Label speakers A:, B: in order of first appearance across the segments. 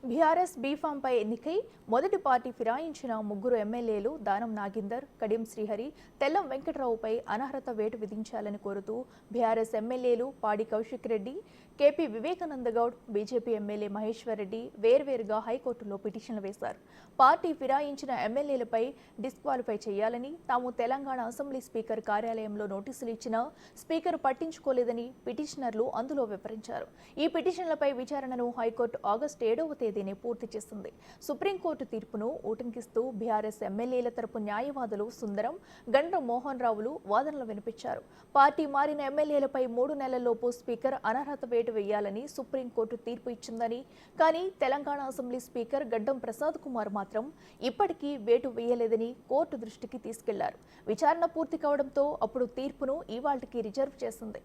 A: BRS బీఫాంపై ఎన్నికై మొదటి party ఫిరాయించిన ముగ్గురు ఎమ్మెల్యేలు దానం నాగేందర్, కడియం శ్రీహరి, తెల్లం వెంకట్రావుపై అనర్హత వేటు విధించాలని కోరుతూ బీఆర్ఎస్ ఎమ్మెల్యేలు పాడి Kaushik Reddy, KP Vivekananda Goud, BJP MLA Maheshwar Reddy వేర్వేరుగా హైకోర్టులో పిటిషన్లు వేశారు. పార్టీ ఫిరాయించిన ఎమ్మెల్యేలపై డిస్క్వాలిఫై చేయాలని, తాము తెలంగాణ అసెంబ్లీ స్పీకర్ కార్యాలయంలో నోటీసులు ఇచ్చినా స్పీకర్ పట్టించుకోలేదని పిటిషనర్లు అందులో వివరించారు. ఈ పిటిషన్లపై విచారణను హైకోర్టు ఆగస్టు 7వ తేదీనే పూర్తి చేసింది. సుప్రీంకోర్టు తీర్పును ఉటంకిస్తూ బీఆర్ఎస్ ఎమ్మెల్యేల తరపు న్యాయవాదులు సుందరం, గండ్ర మోహన్ రావులు వాదనలు వినిపించారు. పార్టీ మారిన ఎమ్మెల్యేలపై 3 నెలల్లోపు స్పీకర్ అనర్హత వేటు వేయాలని సుప్రీంకోర్టు తీర్పు ఇచ్చిందని, కానీ తెలంగాణ అసెంబ్లీ స్పీకర్ గడ్డం ప్రసాద్ కుమార్ మాత్రం ఇప్పటికీ వేటు వేయలేదని కోర్టు దృష్టికి తీసుకెళ్లారు. విచారణ పూర్తి కావడంతో అప్పుడు తీర్పును ఇవాళ్టికి రిజర్వ్ చేసింది.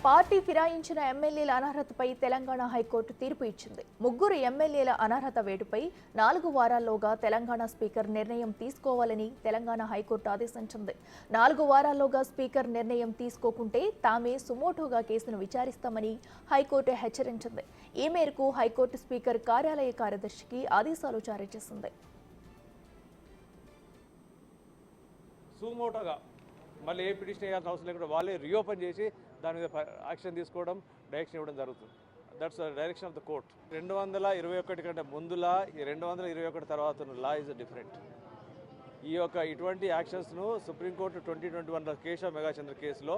A: పార్టీ ఫిరాయించిన ఎమ్మెల్యేల అనర్హతపై తెలంగాణ హైకోర్టు తీర్పు ఇచ్చింది. ముగ్గురు ఎమ్మెల్యేల అనర్హత వేటుపై 4 వారాల్లోగా తెలంగాణ స్పీకర్ నిర్ణయం తీసుకోవాలని తెలంగాణ హైకోర్టు ఆదేశించింది. 4 వారాల్లోగా స్పీకర్ నిర్ణయం తీసుకోకుంటే తామే సుమోటోగా కేసును విచారిస్తామని హైకోర్టు హెచ్చరించింది. ఈ మేరకు హైకోర్టు స్పీకర్ కార్యాలయ కార్యదర్శికి ఆదేశాలు జారీ చేసింది.
B: సుమోటోగా మళ్ళీ ఏ పిటిషన్ వేయాల్సిన అవసరం లేకుండా వాళ్ళే రీఓపెన్ చేసి దాని మీద యాక్షన్ తీసుకోవడం, డైరెక్షన్ ఇవ్వడం జరుగుతుంది. That's direction of the court. 221 కంటే ముందులా ఈ 221 తర్వాత లా ఈజ్ డిఫరెంట్. ఇటువంటి యాక్షన్స్ను సుప్రీంకోర్టు 2021 కేశవ్ మెగాచంద్ర కేసులో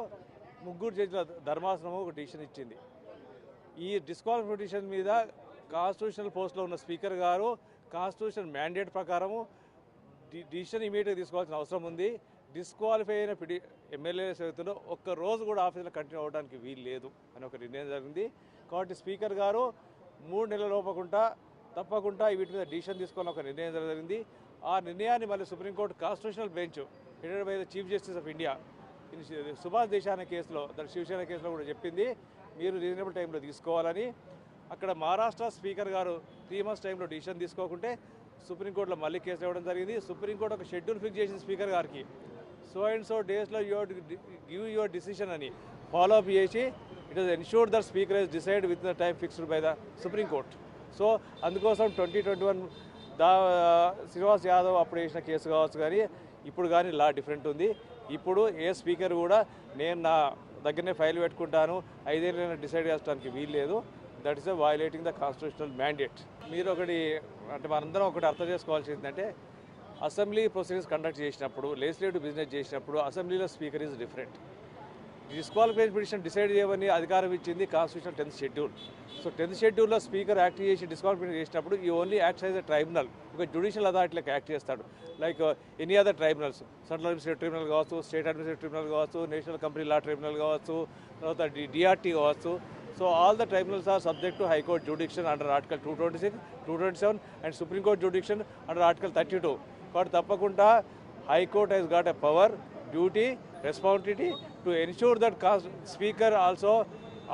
B: 3 జడ్జిల ధర్మాసనం ఒక డిసిషన్ ఇచ్చింది. ఈ డిస్క్వాలిఫికేషన్ మీద కాన్స్టిట్యూషనల్ పోస్ట్లో ఉన్న స్పీకర్ గారు కాన్స్టిట్యూషన్ మ్యాండేట్ ప్రకారము డిసిషన్ ఇమీడియట్గా తీసుకోవాల్సిన అవసరం ఉంది. డిస్క్వాలిఫై అయిన ఎమ్మెల్యే సైతంలో ఒక్క రోజు కూడా ఆఫీసులో కంటిన్యూ అవ్వడానికి వీలు లేదు అని ఒక నిర్ణయం జరిగింది. కాబట్టి స్పీకర్ గారు 3 నెలల లోపకుండా తప్పకుండా వీటి మీద డిసిషన్ తీసుకోవాలని ఒక నిర్ణయం జరిగింది. ఆ నిర్ణయాన్ని మళ్ళీ supreme court constitutional bench headed by the chief justice of India Subhash Desai కేసులో, శివసేన కేసులో కూడా చెప్పింది మీరు రీజనబుల్ టైంలో తీసుకోవాలని. అక్కడ మహారాష్ట్ర స్పీకర్ గారు 3 months టైంలో డిసిషన్ తీసుకోకుంటే సుప్రీంకోర్టులో మళ్ళీ కేసు ఇవ్వడం జరిగింది. సుప్రీంకోర్టు ఒక షెడ్యూల్ ఫిక్స్ చేసింది స్పీకర్ గారికి, సో అండ్ సో డేస్లో గివ్ యువర్ డిసిషన్ అని ఫాలో అప్ చేసి it is ensured that speaker is decide with the time fixed by the supreme court. So అందుకోసం 2021 శ్రీనివాస్ యాదవ్ అప్పుడు వేసిన కేసు కావచ్చు, కానీ ఇప్పుడు కానీ లా డిఫరెంట్ ఉంది. ఇప్పుడు ఏ స్పీకర్ కూడా నేను నా దగ్గరనే ఫైల్ పెట్టుకుంటాను 5 ఏళ్ళైనా డిసైడ్ చేస్తానికి వీలు లేదు. That is violating the constitutional mandate. మీరు మనందరం ఒకటి అర్థం చేసుకోవాల్సింది ఏంటంటే, అసెంబ్లీ ప్రొసీడింగ్స్ కండక్ట్ చేసినప్పుడు, లెజిస్లేటివ్ బిజినెస్ చేసినప్పుడు అసెంబ్లీలో speaker is different. Disqualification petition decide చేయమని అధికారం ఇచ్చింది constitution 10th schedule. So 10th షెడ్యూల్లో స్పీకర్ యాక్ట్ చేసి డిస్క్వాలిఫికేషన్ చేసినప్పుడు ఈ only acts as a tribunal, ఒక జ్యుడిషియల్ అథారిటీలకు యాక్ట్ చేస్తాడు. Like any other tribunals, central administrative tribunal కావచ్చు, స్టేట్ అడ్మినిస్ట్రేటివ్ ట్రిబ్యునల్ కావచ్చు, నేషనల్ కంపెనీ లా ట్రిబ్యునల్ కావచ్చు, తర్వాత డిఆర్టీ కావచ్చు. So all the tribunals are subject to High Court jurisdiction under Article 226, 227 and Supreme Court jurisdiction under Article 32. But tappakunda High Court has got a power, duty, responsibility to ensure that Speaker also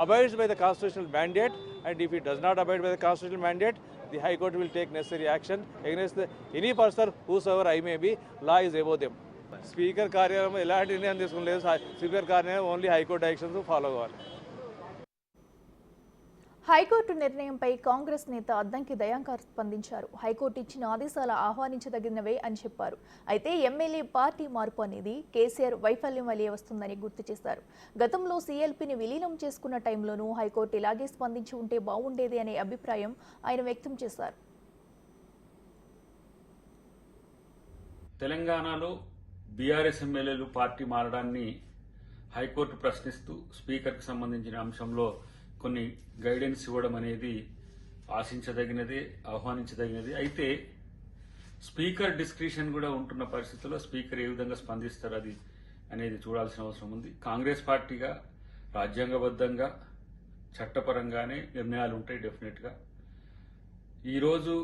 B: abides by the constitutional mandate, and if he does not abide by the constitutional mandate, the High Court will take necessary action against any person whosoever I may be. Law is above them. Speaker కార్యాలయం ఎలాంటి నిర్ణయం తీసుకోలేదు. Speaker కార్యాలయం only high court directions follow కావాలి.
A: High court నిర్ణయంపై కాంగ్రెస్ నేత అద్దంకి దయాంకర్ స్పందించారు. High court ఇచ్చిన ఆదేశాలు ఆహ్వానించదగినవే అని చెప్పారు. అయితే ఎమ్మెల్యే పార్టీ మార్పు అనేది కేసీఆర్ వైఫల్యం వల్లే వస్తుందని గుర్తు చేశారు. గతంలో సీఎల్పీని విలీనం చేసుకున్న టైంలోనూ హైకోర్టు ఇలాగే స్పందించి ఉంటే బాగుండేది అనే అభిప్రాయం ఆయన వ్యక్తం చేశారు.
C: తెలంగాణలో బీఆర్ఎస్ ఎమ్మెల్యేలు పార్టీ మారడాన్ని హైకోర్టు ప్రశ్నిస్తూ స్పీకర్కి సంబంధించిన అంశంలో కొన్ని గైడెన్స్ ఇవ్వడం అనేది ఆశించదగినదే, ఆహ్వానించదగినది. అయితే స్పీకర్ డిస్క్రిషన్ కూడా ఉంటున్న పరిస్థితుల్లో స్పీకర్ ఏ విధంగా స్పందిస్తారు అది అనేది చూడాల్సిన అవసరం ఉంది. కాంగ్రెస్ పార్టీగా రాజ్యాంగబద్ధంగా చట్టపరంగానే నిర్ణయాలు ఉంటాయి డెఫినెట్గా. ఈరోజు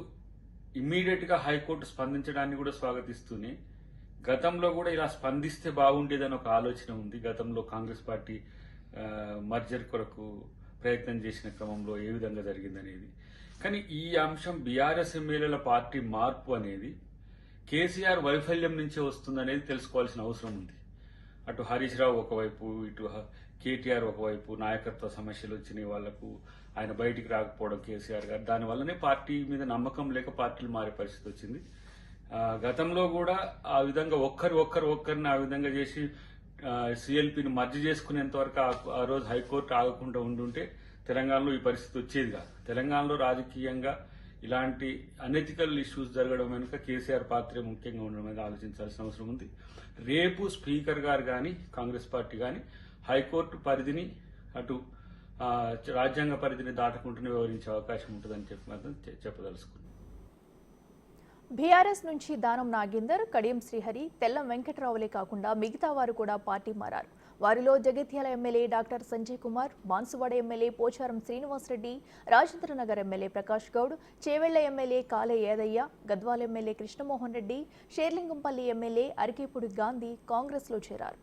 C: ఇమ్మీడియట్గా హైకోర్టు స్పందించడాన్ని కూడా స్వాగతిస్తూనే గతంలో కూడా ఇలా స్పందిస్తే బాగుండేదని ఒక ఆలోచన ఉంది. గతంలో కాంగ్రెస్ పార్టీ మర్జర్ కొరకు ప్రయత్నం చేసిన క్రమంలో ఏ విధంగా జరిగిందనేది. కానీ ఈ అంశం బీఆర్ఎస్ ఎమ్మెల్యేల పార్టీ మార్పు అనేది కేసీఆర్ వైఫల్యం నుంచే వస్తుందనేది తెలుసుకోవాల్సిన అవసరం ఉంది. అటు హరీష్ రావు ఒకవైపు, ఇటు కేటీఆర్ ఒకవైపు నాయకత్వ సమస్యలు వచ్చినాయి వాళ్లకు, ఆయన బయటికి రాకపోవడం కేసీఆర్ గారు, దానివల్లనే పార్టీ మీద నమ్మకం లేక పార్టీలు మారే పరిస్థితి వచ్చింది. గతంలో కూడా ఆ విధంగా ఒక్కరిని ఆ విధంగా చేసి సిఎల్పిని మర్జీ చేసుకునేంత వరకు ఆ రోజు హైకోర్టు ఆగకుండా ఉండుంటే తెలంగాణలో ఈ పరిస్థితి వచ్చేది కాదు. తెలంగాణలో రాజకీయంగా ఇలాంటి అనెథికల్ ఇష్యూస్ జరగడం వెనుక కేసీఆర్ పాత్రే ముఖ్యంగా ఉండడం మీద ఆలోచించాల్సిన అవసరం ఉంది. రేపు స్పీకర్ గారు కానీ కాంగ్రెస్ పార్టీ కానీ హైకోర్టు పరిధిని అటు రాజ్యాంగ పరిధిని దాటకుంటూనే వివరించే అవకాశం ఉంటుందని చెప్పి మాత్రం చెప్పదలుచుకున్నాను.
A: బీఆర్ఎస్ నుంచి దానం నాగేందర్, కడియం శ్రీహరి, తెల్లం వెంకట్రావులే కాకుండా మిగతా వారు కూడా పార్టీ మారారు. వారిలో Jagtial MLA doctor Sanjay Kumar, Banswada MLA Pocharam Srinivasa Reddy, Rajendranagar MLA Prakash Goud, Chevella MLA Kale Yadaiah, Gadwal MLA Krishnamohan Reddy, Serilingampally MLA Arekapudi Gandhi కాంగ్రెస్లో చేరారు.